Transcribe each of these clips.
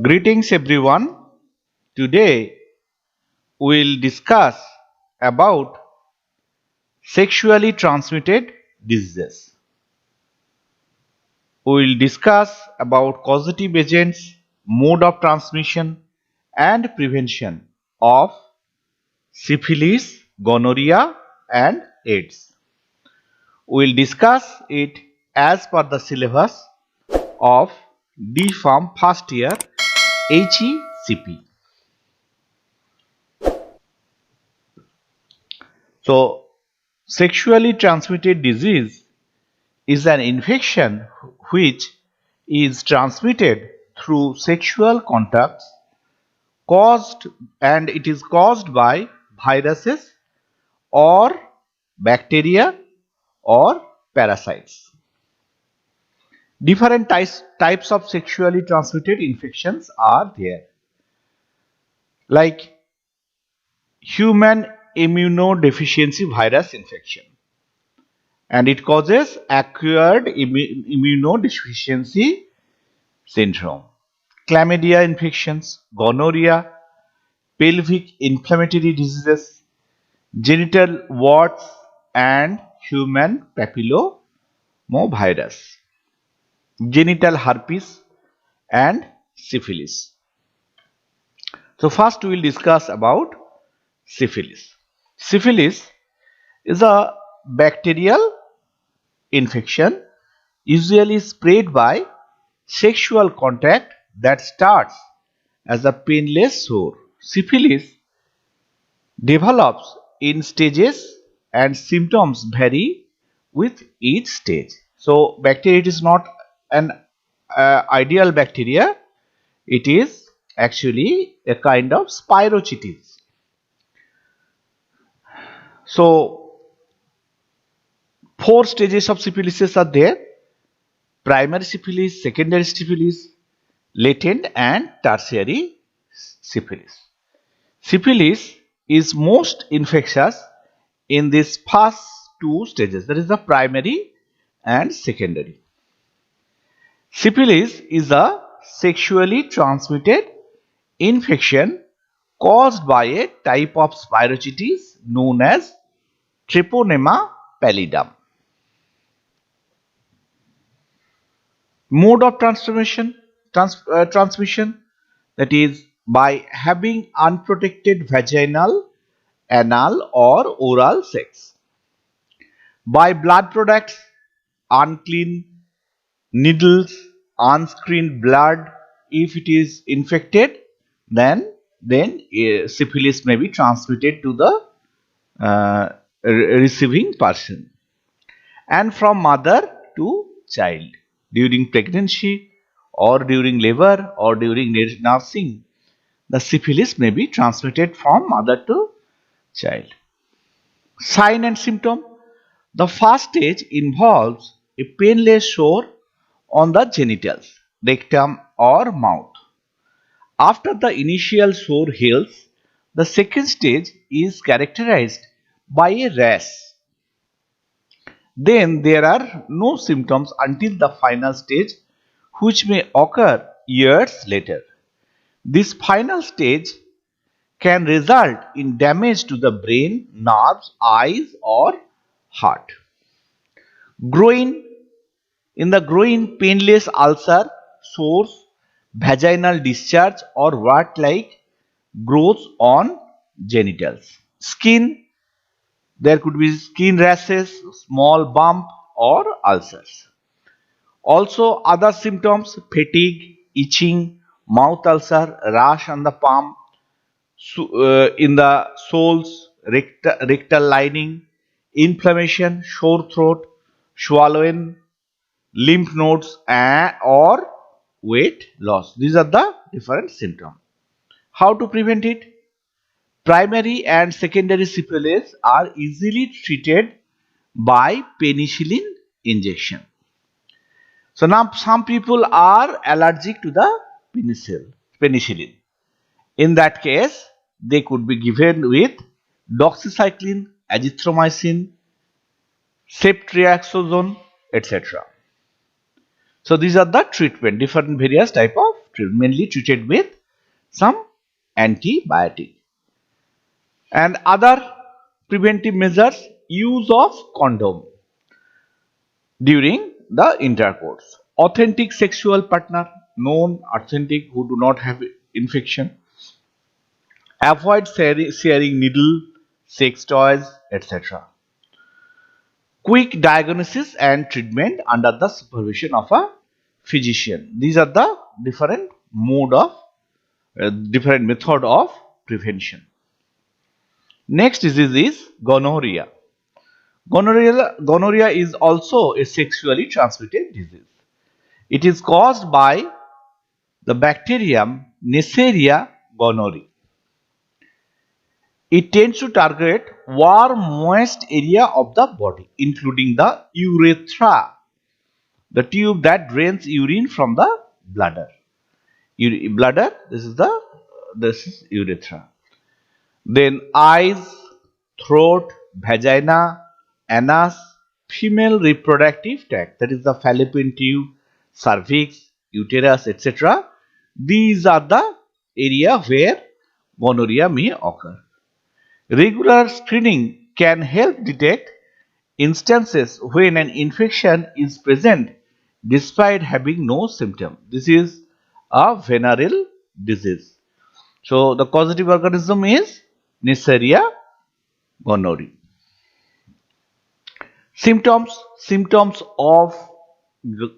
Greetings everyone. Today we'll discuss about sexually transmitted diseases. We'll discuss about causative agents, mode of transmission and prevention of syphilis, gonorrhea and AIDS. We'll discuss it as per the syllabus of D Pharm first year HECP. So, sexually transmitted disease is an infection which is transmitted through sexual contacts it is caused by viruses or bacteria or parasites. Different types of sexually transmitted infections are there, like human immunodeficiency virus infection, and it causes acquired immunodeficiency syndrome. Chlamydia infections, gonorrhea, pelvic inflammatory diseases, genital warts and human papillomavirus, genital herpes and syphilis. So first we will discuss about syphilis. Syphilis is a bacterial infection usually spread by sexual contact that starts as a painless sore. Syphilis develops in stages and symptoms vary with each stage. So bacteria, it is not an ideal bacteria, it is actually a kind of spirochetes. So 4 stages of syphilis are there: primary syphilis, secondary syphilis, latent and tertiary syphilis. Syphilis is most infectious in these first 2 stages, that is the primary and secondary. Syphilis is a sexually transmitted infection caused by a type of spirochetes known as Treponema pallidum. Mode of transmission, that is by having unprotected vaginal, anal or oral sex. By blood products, unclean needles, unscreened blood. If it is infected, then syphilis may be transmitted to the receiving person, and from mother to child during pregnancy or during labor or during nursing. The syphilis may be transmitted from mother to child. Sign and symptom. The first stage involves a painless sore on the genitals, rectum or mouth. After the initial sore heals, the second stage is characterized by a rash. Then there are no symptoms until the final stage, which may occur years later. This final stage can result in damage to the brain, nerves, eyes or heart. Groin. In the groin, painless ulcer, sores, vaginal discharge or wart-like growths on genitals. Skin. There could be skin rashes, small bump or ulcers. Also other symptoms: fatigue, itching, mouth ulcer, rash on the palm, in the soles, rectal lining, inflammation, sore throat, swollen lymph nodes or weight loss. These are the different symptoms. How to prevent it? Primary and secondary syphilis are easily treated by penicillin injection. So now some people are allergic to the penicillin. In that case, they could be given with doxycycline, azithromycin, ceftriaxone, etc. So these are the treatment, different various type of mainly treated with some antibiotic. And other preventive measures, use of condom during the intercourse. Authentic sexual partner, known authentic who do not have infection. Avoid sharing needle, sex toys, etc. Quick diagnosis and treatment under the supervision of a physician. These are the different method of prevention. Next disease is gonorrhea. Gonorrhea is also a sexually transmitted disease. It is caused by the bacterium Neisseria gonorrhoeae. It tends to target warm, moist area of the body, including the urethra, the tube that drains urine from the bladder. Bladder, this is urethra. Then eyes, throat, vagina, anus, female reproductive tract, that is the fallopian tube, cervix, uterus, etc. These are the area where gonorrhea may occur. Regular screening can help detect instances when an infection is present despite having no symptom. This is a venereal disease. So the causative organism is Neisseria gonorrhoeae. Symptoms of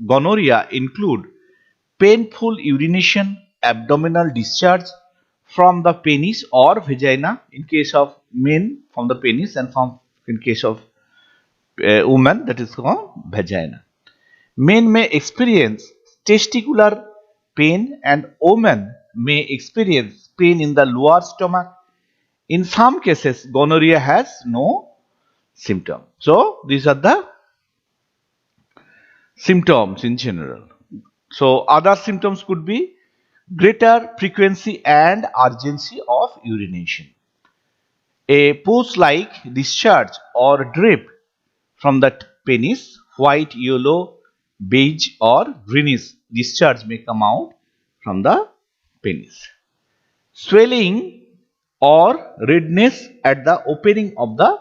gonorrhea include painful urination, abdominal discharge from the penis or vagina in case of men from the penis, and in case of woman, that is called vagina. Men may experience testicular pain and women may experience pain in the lower stomach. In some cases, gonorrhea has no symptom. So, these are the symptoms in general. So, other symptoms could be greater frequency and urgency of urination, a pus-like discharge or drip from the penis, white, yellow, beige or greenish discharge may come out from the penis. Swelling or redness at the opening of the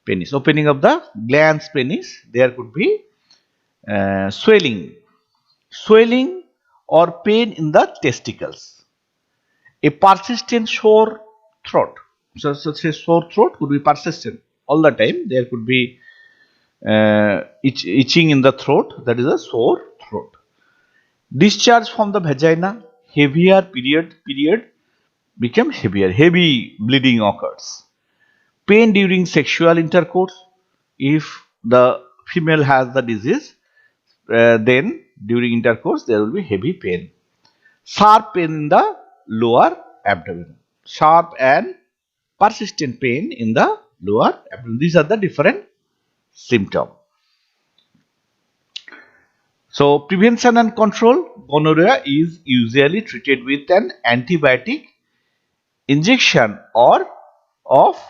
penis, opening of the glans penis, there could be swelling or pain in the testicles. A persistent sore throat. So such a sore throat could be persistent all the time. There could be itching in the throat, that is a sore throat. Discharge from the vagina, heavier period become heavier, heavy bleeding occurs. Pain during sexual intercourse, if the female has the disease, then during intercourse there will be heavy pain. Sharp pain in the lower abdomen, sharp and persistent pain in the lower abdomen. These are the different symptoms. So, prevention and control, gonorrhea is usually treated with an antibiotic injection or of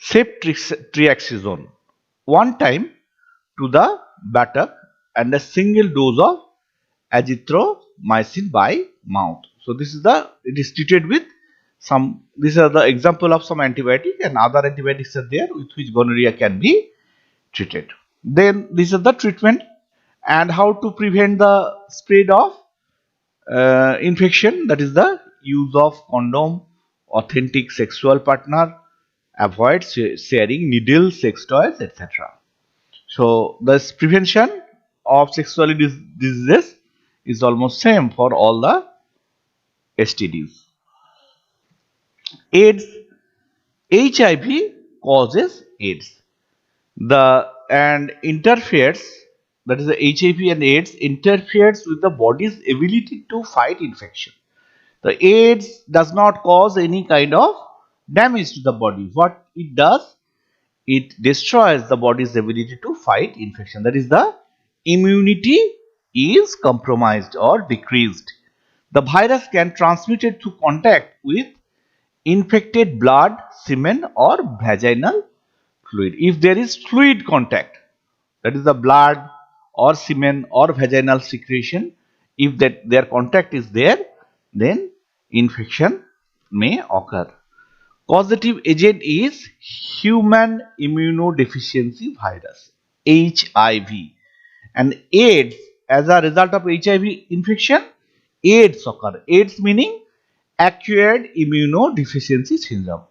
ceftriaxone one time to the buttock and a single dose of azithromycin by mouth. So, it is treated with some, these are the example of some antibiotic, and other antibiotics are there with which gonorrhea can be treated. Then these are the treatment and how to prevent the spread of infection, that is the use of condom, authentic sexual partner, avoid sharing needle, sex toys, etc. So this prevention of sexually diseases is almost same for all the STDs. AIDS, HIV causes AIDS. And interferes, that is the HIV and AIDS interferes with the body's ability to fight infection. The AIDS does not cause any kind of damage to the body. What it does, it destroys the body's ability to fight infection. That is, the immunity is compromised or decreased. The virus can transmit it through contact with infected blood, semen or vaginal fluid. If there is fluid contact, that is the blood or semen or vaginal secretion, If their contact is there, then infection may occur. Causative agent is human immunodeficiency virus, HIV, and AIDS. As a result of HIV infection, AIDS occur. AIDS meaning acquired immunodeficiency syndrome.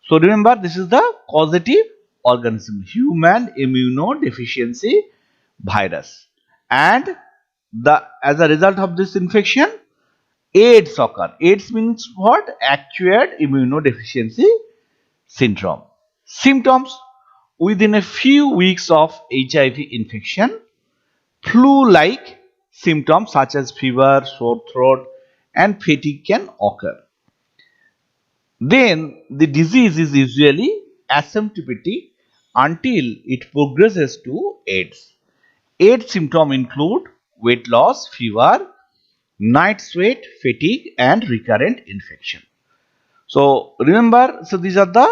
So remember, this is the causative organism, human immunodeficiency virus, and as a result of this infection, AIDS occur. AIDS means what? Acquired immunodeficiency syndrome. Symptoms: within a few weeks of HIV infection, flu-like symptoms such as fever, sore throat, and fatigue can occur. Then the disease is usually asymptomatic until it progresses to AIDS. AIDS symptoms include weight loss, fever, night sweat, fatigue, and recurrent infection. So remember, so these are the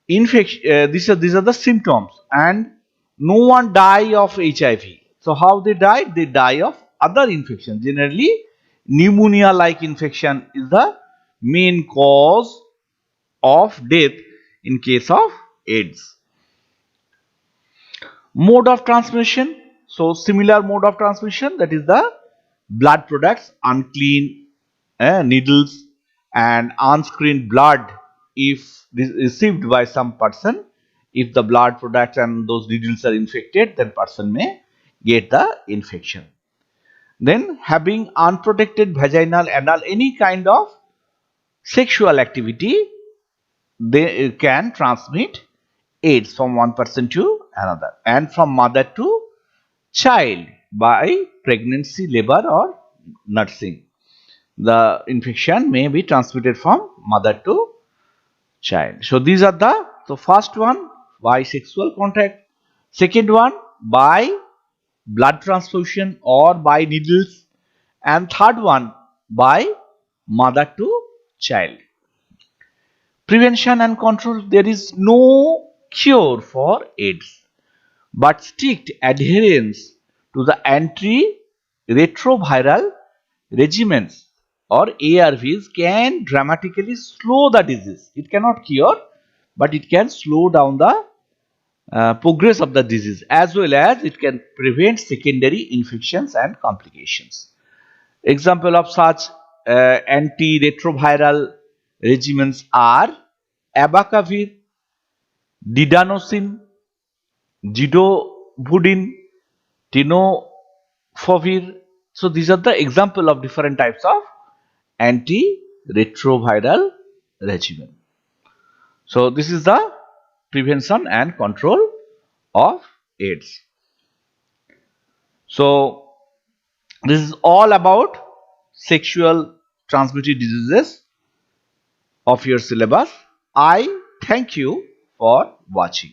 infection. These are the symptoms, and no one die of HIV. So how they die? They die of other infection. Generally, pneumonia-like infection is the main cause of death in case of AIDS. Mode of transmission. So similar mode of transmission, that is the blood products, unclean needles and unscreened blood if received by some person. If the blood products and those needles are infected, then person may get the infection. Then having unprotected vaginal, anal, any kind of sexual activity, they can transmit AIDS from one person to another, and from mother to child by pregnancy, labor, or nursing. The infection may be transmitted from mother to child. So these are the first one by sexual contact, second one by blood transfusion or by needles, and third one by mother to child. Prevention and control. There is no cure for AIDS, but strict adherence to the antiretroviral regimens or ARVs can dramatically slow the disease. It cannot cure, but it can slow down the progress of the disease, as well as it can prevent secondary infections and complications. Example of such antiretroviral regimens are abacavir, didanosine, zidovudine, tenofovir. So these are the example of different types of antiretroviral regimen. So this is the prevention and control of AIDS. So this is all about sexual transmitted diseases of your syllabus. I thank you for watching.